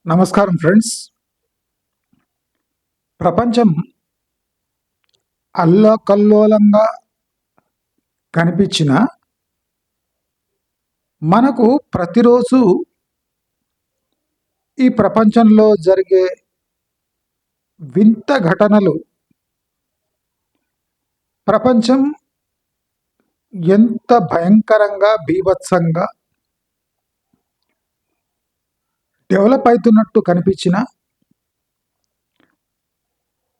నమస్కారం ఫ్రెండ్స్. ప్రపంచం అల్లకల్లోలంగా కనిపించిన మనకు ప్రతిరోజు ఈ ప్రపంచంలో జరిగే వింత ఘటనలు ప్రపంచం ఎంత భయంకరంగా బీభత్సంగా డెవలప్ అవుతున్నట్టు కనిపించిన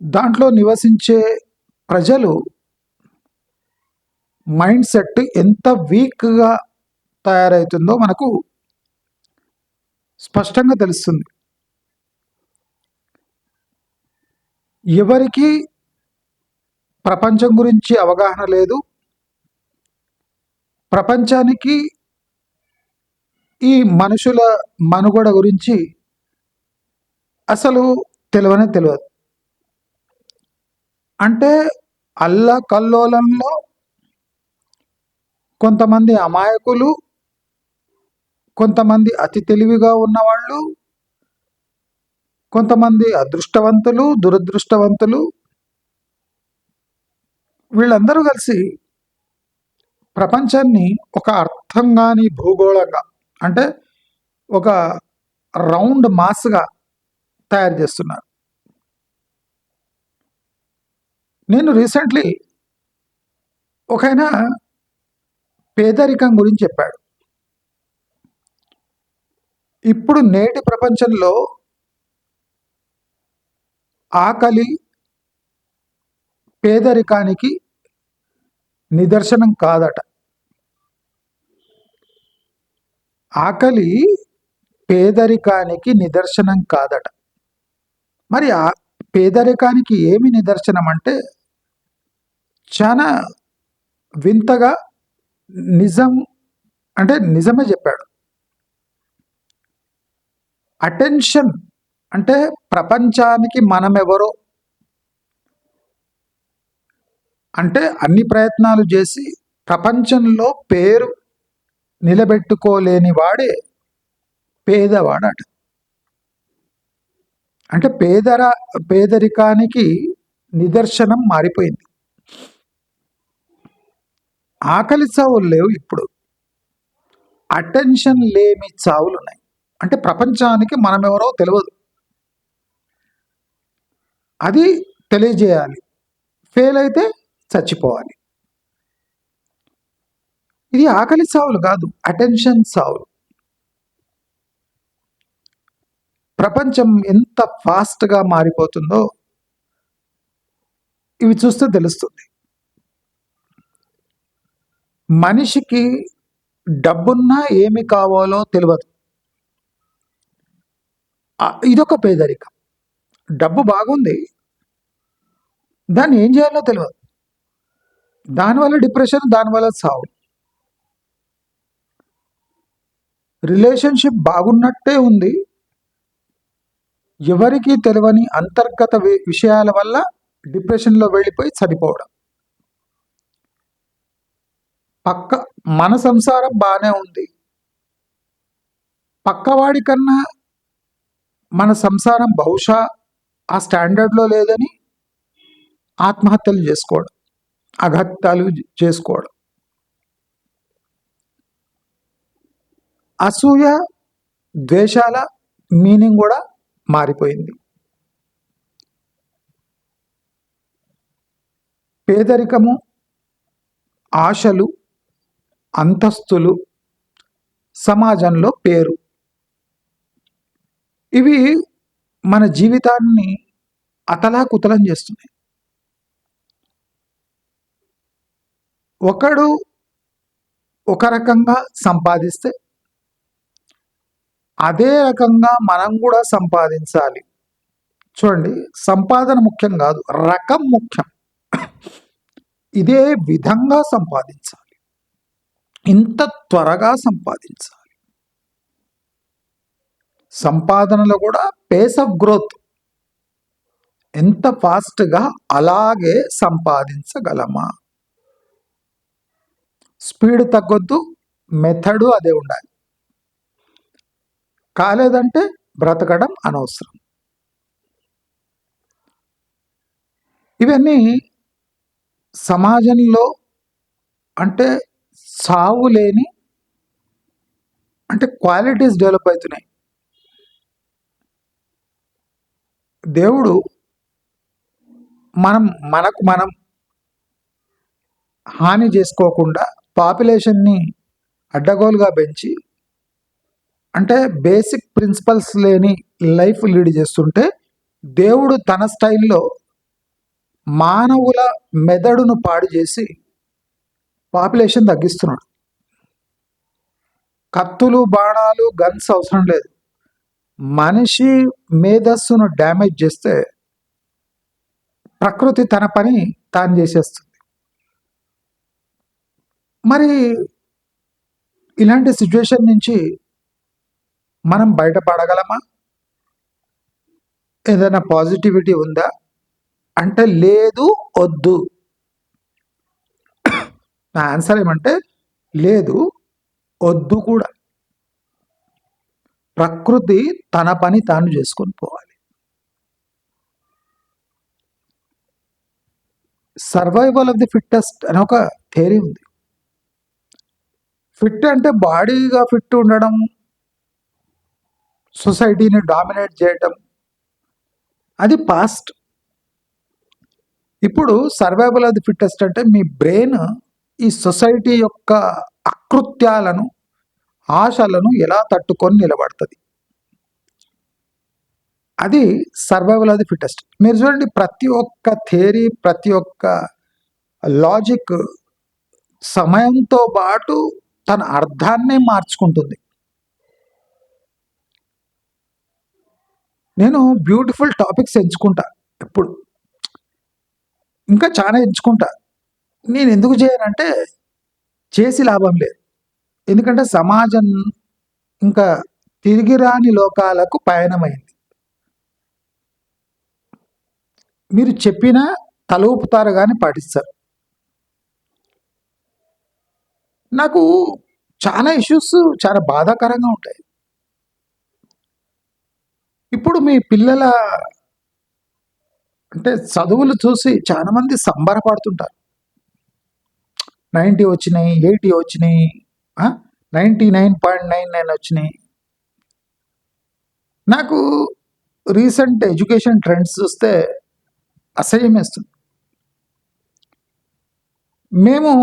దాంట్లో నివసించే ప్రజలు మైండ్ సెట్ ఎంత వీక్గా తయారవుతుందో మనకు స్పష్టంగా తెలుస్తుంది. ఎవరికి ప్రపంచం గురించి అవగాహన లేదు. ప్రపంచానికి ఈ మనుషుల మనుగడ గురించి అసలు తెలియదు. అంటే అల్లకల్లోలంలో కొంతమంది అమాయకులు, కొంతమంది అతి తెలివిగా ఉన్నవాళ్ళు, కొంతమంది అదృష్టవంతులు, దురదృష్టవంతులు, వీళ్ళందరూ కలిసి ప్రపంచాన్ని ఒక అర్థం కాని భూగోళంగా, అంటే ఒక రౌండ్ మాస్గా తయారు చేస్తున్నారు. నేను రీసెంట్లీ ఒకైన పేదరికం గురించి చెప్పాడు. ఇప్పుడు నేటి ప్రపంచంలో ఆకలి పేదరికానికి నిదర్శనం కాదట. ఆకలి పేదరికానికి నిదర్శనం కాదట. మరి ఆ పేదరికానికి ఏమి నిదర్శనం అంటే చాలా వింతగా నిజమే చెప్పాడు. అటెన్షన్ అంటే ప్రపంచానికి మనమెవరో, అంటే అన్ని ప్రయత్నాలు చేసి ప్రపంచంలో పేరు నిలబెట్టుకోలేని వాడే పేదవాడట. అంటే పేదరికానికి నిదర్శనం మారిపోయింది. ఆకలి చావులు లేవు, ఇప్పుడు అటెన్షన్ లేని చావులు ఉన్నాయి. అంటే ప్రపంచానికి మనమెవరో తెలియదు, అది తెలియజేయాలి. ఫెయిల్ అయితే చచ్చిపోవాలి. ఇది ఆకలి చావులు కాదు, అటెన్షన్ చావులు. ప్రపంచం ఎంత ఫాస్ట్గా మారిపోతుందో ఇవి చూస్తే తెలుస్తుంది. మనిషికి డబ్బున్నా ఏమి కావాలో తెలియదు. ఇదొక పేదరికం. డబ్బు బాగుంది, దాన్ని ఏం చేయాలో తెలియదు. దానివల్ల డిప్రెషన్, దానివల్ల చావు. రిలేషన్షిప్ బాగున్నట్టే ఉంది, ఎవరికి తెలియని అంతర్గత విషయాల వల్ల డిప్రెషన్లో వెళ్ళిపోయి చనిపోవడం. మన సంసారం బాగానే ఉంది, పక్కవాడి కన్నా మన సంసారం బహుశా ఆ స్టాండర్డ్లో లేదని ఆత్మహత్యలు చేసుకోవడం, అఘాత్యాలు చేసుకోవడం. అసూయ, ద్వేషాల మీనింగ్ కూడా మారిపోయింది. పేదరికము, ఆశలు, అంతస్తులు, సమాజంలో పేరు, ఇవి మన జీవితాన్ని అతలాకుతలం చేస్తున్నాయి. ఒకడు ఒక రకంగా సంపాదిస్తే అదే రకంగా మనం కూడా సంపాదించాలి. చూడండి, సంపాదన ముఖ్యం కాదు, రకం ముఖ్యం. ఇదే విధంగా సంపాదించాలి, ఇంత త్వరగా సంపాదించాలి. సంపాదనలో కూడా పేస్ ఆఫ్ గ్రోత్, ఎంత ఫాస్ట్గా అలాగే సంపాదించగలమా. స్పీడ్ తగ్గొద్దు, మెథడు అదే ఉండాలి. కాలేదంటే బ్రతకడం అనవసరం. ఇవన్నీ సమాజంలో అంటే సావు లేని అంటే క్వాలిటీస్ డెవలప్ అవుతున్నాయి. దేవుడు మనం హాని చేసుకోకుండా పాపులేషన్ని అడ్డగోలుగా పెంచి అంటే బేసిక్ ప్రిన్సిపల్స్ లేని లైఫ్ లీడ్ చేస్తుంటే దేవుడు తన స్టైల్లో మానవుల మెదడును పాడు చేసి పాపులేషన్ తగ్గిస్తున్నాడు. కత్తులు, బాణాలు, గన్స్ అవసరం లేదు. మనిషి మేధస్సును డ్యామేజ్ చేస్తే ప్రకృతి తన పని తాను చేసేస్తుంది. మరి ఇలాంటి సిచ్యువేషన్ నుంచి మనం బయటపడగలమా? ఏదైనా పాజిటివిటీ ఉందా అంటే లేదు, వద్దు. నా ఆన్సర్ ఏమంటే లేదు, వద్దు కూడా. ప్రకృతి తన పని తాను చేసుకొని పోవాలి. సర్వైవల్ ఆఫ్ ది ఫిట్టెస్ట్ అని ఒక థియరీ ఉంది. ఫిట్ అంటే బాడీగా ఫిట్ ఉండడం, సొసైటీని డామినేట్ చేయటం, అది పాస్ట్. ఇప్పుడు సర్వైవల్ ఆఫ్ ది ఫిట్టెస్ట్ అంటే మీ బ్రెయిన్ ఈ సొసైటీ యొక్క అకృత్యాలను, ఆశలను ఎలా తట్టుకొని నిలబడుతుంది, అది సర్వైవల్ ఆఫ్ ది ఫిట్టెస్ట్. మీరు చూడండి, ప్రతి ఒక్క థియరీ, ప్రతి ఒక్క లాజిక్ సమయంతో పాటు తన అర్థాన్నే మార్చుకుంటుంది. నేను బ్యూటిఫుల్ టాపిక్స్ ఎంచుకుంటా, ఎప్పుడు ఇంకా చాలా ఎంచుకుంటా. నేను ఎందుకు చేయనంటే చేసి లాభం లేదు. ఎందుకంటే సమాజం ఇంకా తిరిగి రాని లోకాలకు పయనమైంది. మీరు చెప్పినా తల ఊపుతారు కానీ పాటిస్తారు. నాకు చాలా ఇష్యూస్ చాలా బాధాకరంగా ఉంటాయి. ఇప్పుడు మీ పిల్లల అంటే చదువులు చూసి చాలా మంది సంబరపడుతుంటారు. 90 వచ్చినాయి, 80 వచ్చినాయి, 99.99 వచ్చినాయి. నాకు రీసెంట్ ఎడ్యుకేషన్ ట్రెండ్స్ చూస్తే అసహ్యం వేస్తుంది. మేము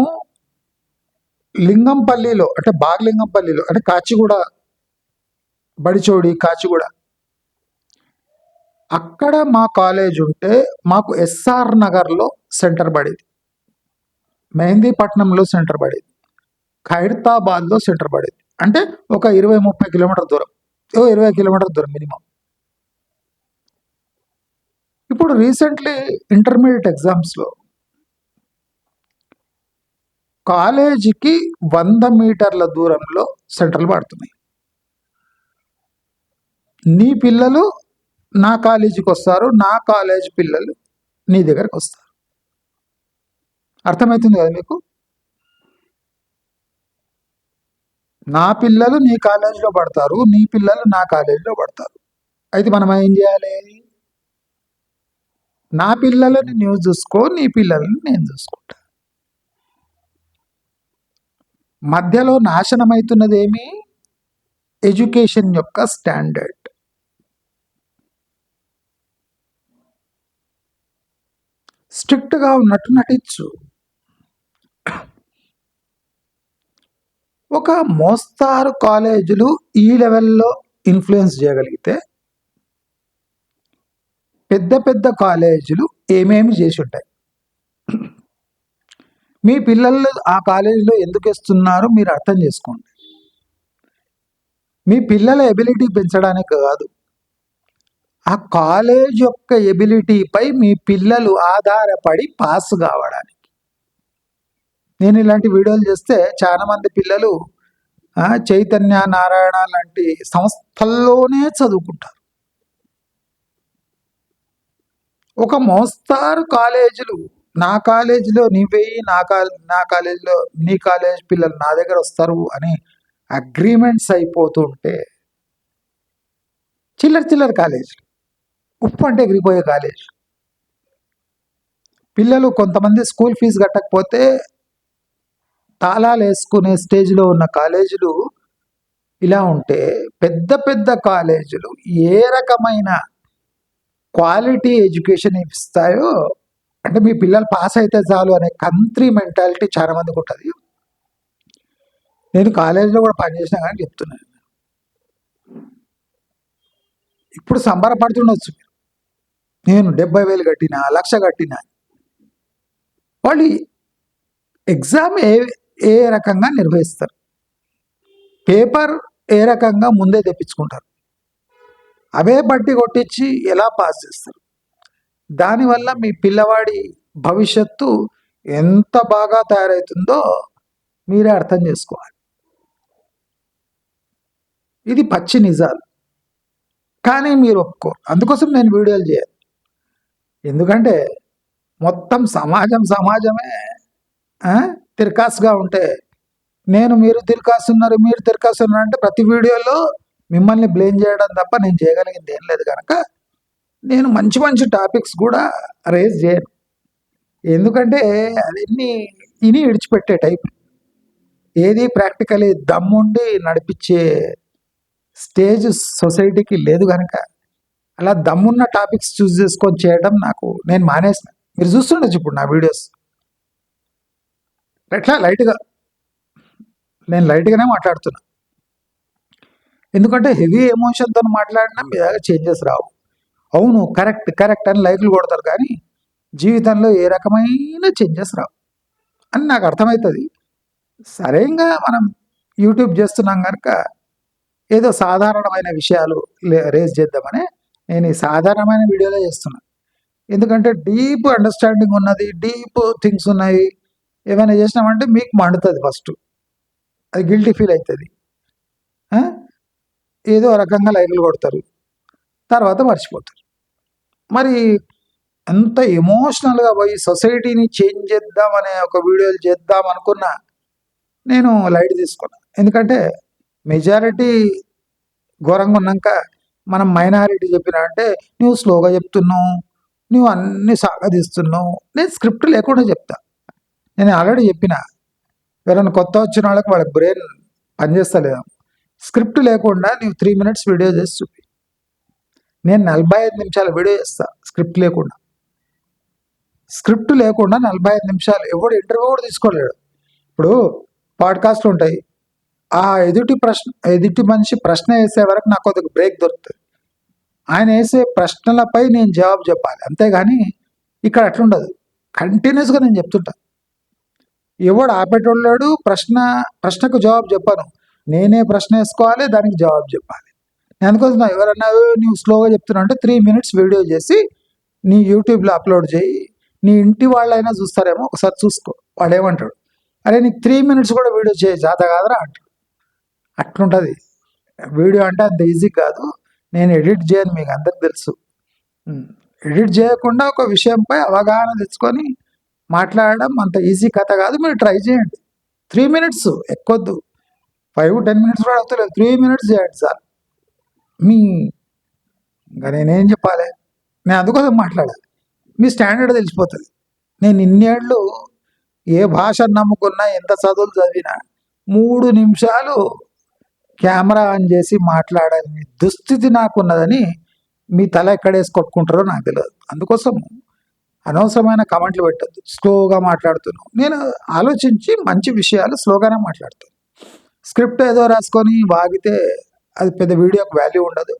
లింగంపల్లిలో అంటే బాగలింగంపల్లిలో అంటే కాచిగూడ, బడిచోడి, కాచిగూడ, అక్కడ మా కాలేజ్ ఉంటే మాకు ఎస్ఆర్ నగర్లో సెంటర్ పడేది, మెహందీపట్నంలో సెంటర్ పడేది, ఖైరతాబాద్లో సెంటర్ పడేది. అంటే ఒక 20-30 కిలోమీటర్ దూరం, 20 కిలోమీటర్ దూరం మినిమం. ఇప్పుడు రీసెంట్లీ ఇంటర్మీడియట్ ఎగ్జామ్స్లో కాలేజీకి 100 మీటర్ల దూరంలో సెంటర్లు పడుతున్నాయి. నీ పిల్లలు నా కాలేజీకి వస్తారు, నా కాలేజ్ పిల్లలు నీ దగ్గరకు వస్తారు. అర్థమవుతుంది కదా మీకు? నా పిల్లలు నీ కాలేజీలో పడతారు, నీ పిల్లలు నా కాలేజీలో పడతారు. అయితే మనం ఏం చేయాలి? నా పిల్లలని నువ్వు చూసుకో, నీ పిల్లలని నేను చూసుకుంటా. మధ్యలో నాశనమవుతున్నది ఏమి? ఎడ్యుకేషన్ యొక్క స్టాండర్డ్. స్ట్రిక్ట్గా ఉన్నట్టు నటించు. ఒక మోస్తారు కాలేజీలు ఈ లెవెల్లో ఇన్ఫ్లుయెన్స్ చేయగలిగితే పెద్ద పెద్ద కాలేజీలు ఏమేమి చేసి ఉంటాయి? మీ పిల్లలు ఆ కాలేజీలో ఎందుకు వేస్తున్నారు మీరు అర్థం చేసుకోండి. మీ పిల్లల ఎబిలిటీ పెంచడానికి కాదు, ఆ కాలేజ్ యొక్క ఎబిలిటీపై మీ పిల్లలు ఆధారపడి పాస్ కావడానికి. నేను ఇలాంటి వీడియోలు చేస్తే చాలా మంది పిల్లలు చైతన్య, నారాయణ లాంటి సంస్థల్లోనే చదువుకుంటారు. ఒక మోస్తారు కాలేజీలు, నా కాలేజీలో నీ వెయ్యి, నా కాలేజీలో నీ కాలేజ్ పిల్లలు నా దగ్గర వస్తారు అని అగ్రిమెంట్స్ అయిపోతుంటే చిల్లర చిల్లర కాలేజీలు, ఉప్పు అంటే ఎగిరిపోయే కాలేజ్. పిల్లలు కొంతమంది స్కూల్ ఫీజు కట్టకపోతే తాళాలు వేసుకునే స్టేజ్లో ఉన్న కాలేజీలు ఇలా ఉంటే, పెద్ద పెద్ద కాలేజీలు ఏ రకమైన క్వాలిటీ ఎడ్యుకేషన్ ఇస్తాయో, అంటే మీ పిల్లలు పాస్ అయితే చాలు అనే కంట్రీ మెంటాలిటీ చాలా మందికి ఉంటుంది. నేను కాలేజీలో కూడా పనిచేసినా కానీ చెప్తున్నాను. ఇప్పుడు సంబరపడుతుండొచ్చు, నేను 70,000 కట్టినా, 1,00,000 కట్టినా. వాళ్ళు ఎగ్జామ్ ఏ రకంగా నిర్వహిస్తారు, పేపర్ ఏ రకంగా ముందే తెప్పించుకుంటారు, అవే బట్టి కొట్టించి ఎలా పాస్ చేస్తారు. దానివల్ల మీ పిల్లవాడి భవిష్యత్తు ఎంత బాగా తయారవుతుందో మీరే అర్థం చేసుకోవాలి. ఇది పచ్చి నిజాలు, కానీ మీరు ఒప్పుకోరు. అందుకోసం నేను వీడియోలు చేయాలి. ఎందుకంటే మొత్తం సమాజమే తిరకాసుగా ఉంటే, మీరు తిరకాసున్నారు, మీరు తిరకాసున్నారు అంటే ప్రతి వీడియోలో మిమ్మల్ని బ్లేమ్ చేయడం తప్ప నేను చేయగలిగింది ఏం లేదు. కనుక నేను మంచి మంచి టాపిక్స్ కూడా రేజ్ చేయను. ఎందుకంటే అవన్నీ ఇని విడిచిపెట్టే టైప్. ఏది ప్రాక్టికలీ దమ్ముండి నడిపించే స్టేజ్ సొసైటీకి లేదు. కనుక అలా దమ్మున్న టాపిక్స్ చూస్ చేసుకొని చేయడం నేను మానేసిన. మీరు చూస్తుండొచ్చు ఇప్పుడు నా వీడియోస్ ఎట్లా నేను లైట్గానే మాట్లాడుతున్నా. ఎందుకంటే హెవీ ఎమోషన్తో మాట్లాడినా మీ దగ్గర చేంజెస్ రావు. అవును, కరెక్ట్ అని లైక్లు కొడతారు, కానీ జీవితంలో ఏ రకమైన చేంజెస్ రావు అని నాకు అర్థమవుతుంది. సరేగా మనం యూట్యూబ్ చేస్తున్నాం కనుక ఏదో సాధారణమైన విషయాలు రేజ్ చేద్దామని నేను ఈ సాధారణమైన వీడియోలో చేస్తున్నాను. ఎందుకంటే డీప్ అండర్స్టాండింగ్ ఉన్నది, డీప్ థింగ్స్ ఉన్నాయి. ఏమైనా చేసినామంటే మీకు మండుతుంది, ఫస్ట్ అది గిల్టీ ఫీల్ అవుతుంది, ఏదో రకంగా లైక్లు కొడతారు, తర్వాత మర్చిపోతారు. మరి ఎంత ఎమోషనల్గా పోయి సొసైటీని చేంజ్ చేద్దామనే ఒక వీడియోలు చేద్దాం అనుకున్నా నేను లైట్ తీసుకున్నాను. ఎందుకంటే మెజారిటీ ఘోరంగా ఉన్నాక మనం మైనారిటీ చెప్పినా అంటే నువ్వు స్లోగా చెప్తున్నావు, నువ్వు అన్ని సాగదీస్తున్నావు. నేను స్క్రిప్ట్ లేకుండా చెప్తా. నేను ఆల్రెడీ చెప్పిన, ఎవరైనా కొత్త వచ్చిన వాళ్ళకి బ్రెయిన్ పనిచేస్తలేదు. స్క్రిప్ట్ లేకుండా నువ్వు 3 minutes వీడియో చేసి చూపి. నేను 45 నిమిషాల వీడియో చేస్తా స్క్రిప్ట్ లేకుండా. 45 నిమిషాలు ఎవడు ఇంటర్వ్యూ కూడా తీసుకోలేడు. ఇప్పుడు పాడ్కాస్ట్లు ఉంటాయి, ఆ ఎదుటి మనిషి ప్రశ్న వేసే వరకు నాకు ఒక బ్రేక్ దొరుకుతుంది. ఆయన వేసే ప్రశ్నలపై నేను జవాబు చెప్పాలి, అంతేగాని ఇక్కడ అట్లుండదు. కంటిన్యూస్గా నేను చెప్తుంటా. ఎవడు ఆపేటోళ్ళాడు, ప్రశ్నకు జవాబు చెప్పాను, నేనే ప్రశ్న వేసుకోవాలి, దానికి జవాబు చెప్పాలి. నేను అందుకోసం ఎవరన్నా నువ్వు స్లోగా చెప్తున్నావు అంటే 3 minutes వీడియో చేసి నీ యూట్యూబ్లో అప్లోడ్ చేయి, నీ ఇంటి వాళ్ళైనా చూస్తారేమో, ఒకసారి చూసుకో. వాడు ఏమంటాడు, అరే నీకు 3 minutes కూడా వీడియో చేయ జాత కాదరా అంటాడు. అట్లుంటుంది వీడియో అంటే, అంత ఈజీ కాదు. నేను ఎడిట్ చేయను, మీకు అందరికి తెలుసు. ఎడిట్ చేయకుండా ఒక విషయంపై అవగాహన తెచ్చుకొని మాట్లాడడం అంత ఈజీ కథ కాదు. మీరు ట్రై చేయండి. 3 minutes ఎక్కువద్దు, 5-10 minutes కూడా అవుతలేదు, 3 minutes చేయండి సార్. ఇంకా నేనేం చెప్పాలి, నేను అందుకోసం మాట్లాడాలి. మీ స్టాండర్డ్ తెలిసిపోతుంది. నేను ఇన్నేళ్ళు ఏ భాష నమ్ముకున్నా, ఎంత చదువులు చదివినా 3 నిమిషాలు కెమెరా ఆన్ చేసి మాట్లాడాలని దుస్థితి నాకున్నదని మీ తల ఎక్కడేసి కొట్టుకుంటారో నాకు తెలియదు. అందుకోసం అనవసరమైన కమెంట్లు పెట్టద్దు. స్లోగా మాట్లాడుతున్నాను, నేను ఆలోచించి మంచి విషయాలు స్లోగానే మాట్లాడుతాను. స్క్రిప్ట్ ఏదో రాసుకొని వాగితే అది పెద్ద వీడియోకి వాల్యూ ఉండదు.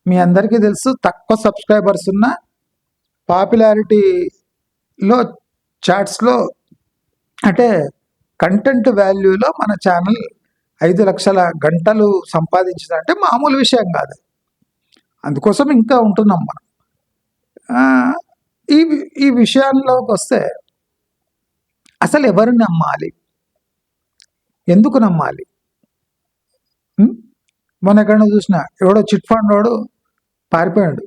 మీ అందరికీ తెలుసు, తక్కువ సబ్స్క్రైబర్స్ ఉన్న పాపులారిటీలో చార్ట్స్లో అంటే కంటెంట్ వాల్యూలో మన ఛానల్ 5 లక్షల గంటలు సంపాదించిందంటే మామూలు విషయం కాదు. అందుకోసం ఇంకా ఉంటున్నాం మనం. ఈ విషయాల్లోకి వస్తే అసలు ఎవరు నమ్మాలి, ఎందుకు నమ్మాలి? మొన్న ఎక్కడో చూసిన, ఎవడో చిట్ ఫండ్ వాడు పారిపోయాడు.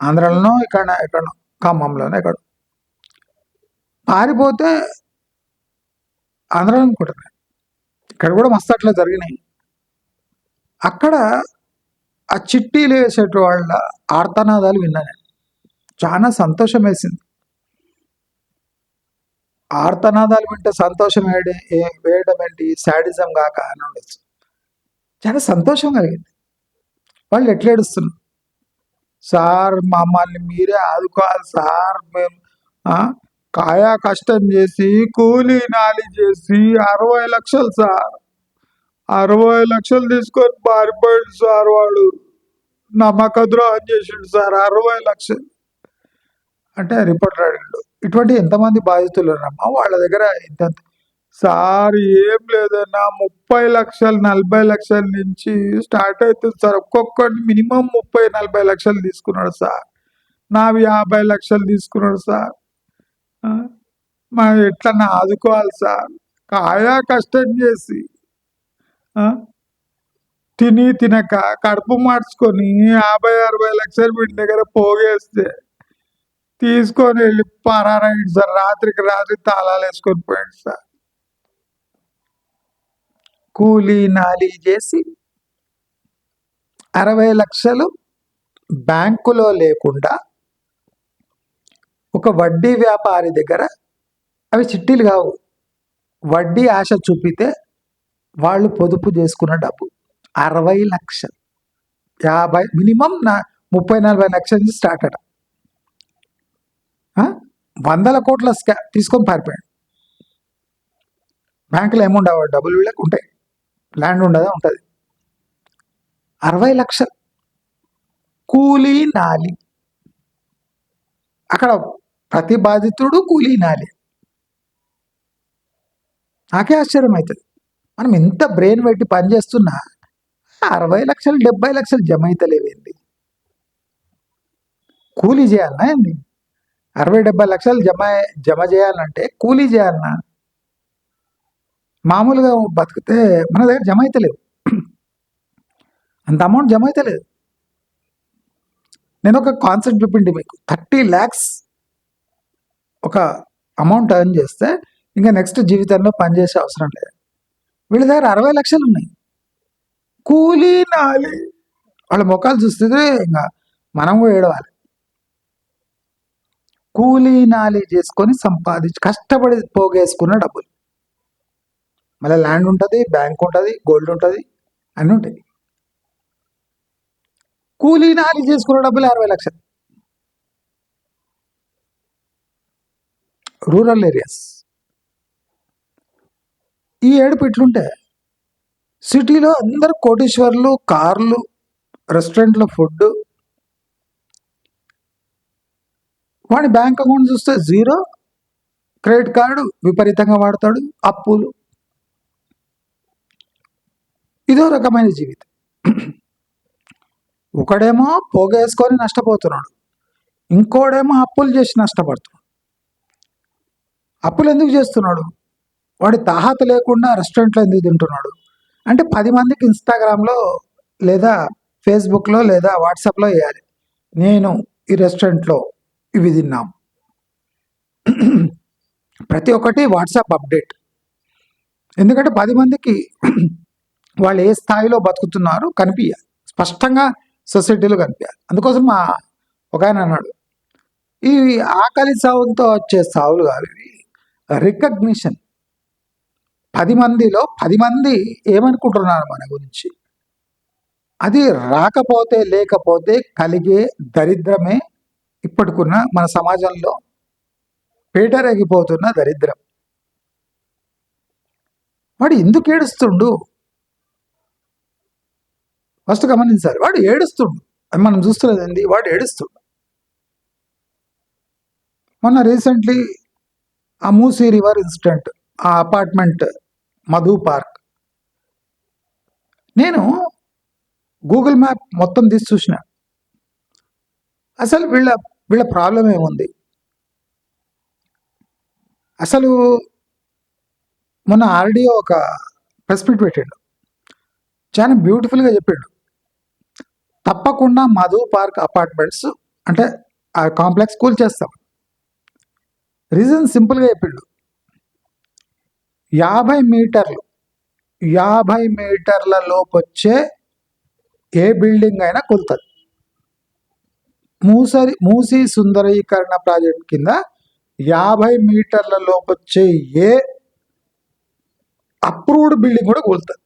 ఆంధ్రాలోనో ఎక్కడో ఖమ్మంలోనో ఎక్కడో పారిపోతే, ఆంధ్రాలో అనుకుంటున్నాను, ఇక్కడ కూడా మస్తు అట్లా జరిగినాయి. అక్కడ ఆ చిట్టీలు వేసేట వాళ్ళ ఆర్తనాదాలు విన్నాను. చాలా సంతోషం వేసింది. ఆర్తనాదాలు వింటే సంతోషం వేయడం ఏంటి, శాడిజం కాక అని ఉండొచ్చు. చాలా సంతోషం కలిగింది. వాళ్ళు ఎట్లా ఏడుస్తున్నారు, సార్ మమ్మల్ని మీరే ఆదుకోవాలి సార్, మేము కాయా కష్టం చేసి కూలీ నాలి చేసి 60 లక్షలు సార్, 60 లక్షలు తీసుకొని పారిపోయాడు సార్, వాడు నమ్మక ద్రోహం చేసిండు సార్, 60 లక్షలు అంటే రిపోర్టర్ అడిగాడు. ఇటువంటి ఎంతమంది బాధితులు ఉన్నారమ్మా వాళ్ళ దగ్గర ఇంత సార్, ఏం లేదన్నా 30 లక్షలు 40 లక్షల నుంచి స్టార్ట్ అవుతుంది సార్, ఒక్కొక్కటి మినిమం 30-40 లక్షలు తీసుకున్నాడు సార్, నావి 50 లక్షలు తీసుకున్నాడు సార్, మా ఎట్లన్నా ఆదుకోవాలి సార్, కాయా కష్టం చేసి తిని తినక కడుపు మార్చుకొని 50-60 లక్షలు వీటి దగ్గర పోగేస్తే తీసుకొని వెళ్ళి పరారైంది సార్, రాత్రికి రాత్రి తాళాలు వేసుకొని పోయాడు సార్. కూలీ నాలి చేసి 60 లక్షలు బ్యాంకులో లేకుండా ఒక వడ్డీ వ్యాపారి దగ్గర, అవి చిట్టీలు కావు, వడ్డీ ఆశ చూపితే వాళ్ళు పొదుపు చేసుకున్న డబ్బు 60 లక్షలు, 50 మినిమం 30-40 లక్షల నుంచి స్టార్ట్ అట. 100 కోట్ల తీసుకొని పారిపోయాడు. బ్యాంకులో ఏముండవు, డబ్బులు వీళ్ళకి ఉంటాయి, ల్యాండ్ ఉండదా, ఉంటుంది. 60 లక్షలు కూలీ నాలి. అక్కడ ప్రతి బాధితుడు కూలీ నాలి. నాకే ఆశ్చర్యం అవుతుంది, మనం ఎంత బ్రెయిన్ పెట్టి పనిచేస్తున్నా 60 లక్షలు 70 లక్షలు జమ అవుతలేవేంది, కూలీ చేయాలన్నా ఏంది? 60-70 లక్షలు జమ చేయాలంటే కూలీ చేయాలన్నా? మామూలుగా బతికితే మన దగ్గర జమ అవుతలేవు, అంత అమౌంట్ జమ అవుతలేదు. నేను ఒక కాన్సెప్ట్ చెప్పింది మీకు, 30 lakhs ఒక అమౌంట్ ఎర్న్ చేస్తే ఇంకా నెక్స్ట్ జీవితంలో పనిచేసే అవసరం లేదు. వీళ్ళ దగ్గర 60 లక్షలు ఉన్నాయి, కూలీ నాలి. వాళ్ళ ముఖాలు చూస్తే ఇంకా మనం కూడా ఏడవాలి. కూలీ నాలి చేసుకొని సంపాదించి కష్టపడి పోగేసుకున్న డబ్బులు. మళ్ళీ ల్యాండ్ ఉంటుంది, బ్యాంక్ ఉంటుంది, గోల్డ్ ఉంటుంది, అన్నీ ఉంటాయి. కూలీ నాలి చేసుకున్న డబ్బులు 60 లక్షలు. Rural areas. ఈ ఏడుపు ఇట్లుంటే సిటీలో అందరు కోటీశ్వర్లు, కార్లు, రెస్టారెంట్లో ఫుడ్, వాడి బ్యాంక్ అకౌంట్ చూస్తే జీరో, క్రెడిట్ కార్డు విపరీతంగా వాడతాడు, అప్పులు. ఇదో రకమైన జీవితం. ఒకడేమో పోగేసుకొని నష్టపోతున్నాడు, ఇంకోడేమో అప్పులు చేసి నష్టపడుతున్నాడు. అప్పులు ఎందుకు చేస్తున్నాడు? వాడి తాహత లేకుండా రెస్టారెంట్లో ఎందుకు తింటున్నాడు అంటే 10 మందికి ఇన్స్టాగ్రామ్లో లేదా ఫేస్బుక్లో లేదా వాట్సాప్లో వేయాలి, నేను ఈ రెస్టారెంట్లో ఇవి తిన్నాం. ప్రతి ఒక్కటి వాట్సాప్ అప్డేట్. ఎందుకంటే 10 మందికి వాళ్ళు ఏ స్థాయిలో బతుకుతున్నారో కనిపించాలి, స్పష్టంగా సొసైటీలో కనిపించాలి. అందుకోసం ఒక ఆయన అన్నాడు, ఈ ఆకలి సావులతో వచ్చే సావులు కాదు, ఇవి రికగ్నిషన్. 10 మందిలో 10 మంది ఏమనుకుంటున్నారు మన గురించి, అది రాకపోతే లేకపోతే కలిగే దరిద్రమే ఇప్పటికున్న మన సమాజంలో పేటరేగిపోతున్న దరిద్రం. వాడు ఎందుకు ఏడుస్తుండు ఫస్ట్ గమనించాలి. వాడు ఏడుస్తుండు, అది మనం చూస్తున్నది, వాడు ఏడుస్తుండు. మొన్న రీసెంట్లీ ఆ మూసీ రివర్ ఇన్సిడెంట్, ఆ అపార్ట్మెంట్ మధు పార్క్, నేను గూగుల్ మ్యాప్ మొత్తం తీసి చూసిన. అసలు వీళ్ళ ప్రాబ్లం ఏముంది? అసలు మొన్న ఆర్డీఓ ఒక ప్రెస్ మీట్ పెట్టాడు, చాలా బ్యూటిఫుల్గా చెప్పాడు. తప్పకుండా మధు పార్క్ అపార్ట్మెంట్స్ అంటే ఆ కాంప్లెక్స్ కూల్ చేస్తాం. రీజన్ సింపుల్గా చెప్పాడు, 50 మీటర్ల లోపు వచ్చే ఏ బిల్డింగ్ అయినా కూలుతుంది. మూసీ సుందరీకరణ ప్రాజెక్ట్ కింద 50 మీటర్ల లోపు వచ్చే ఏ అప్రూవ్డ్ బిల్డింగ్ కూడా కూలుతుంది.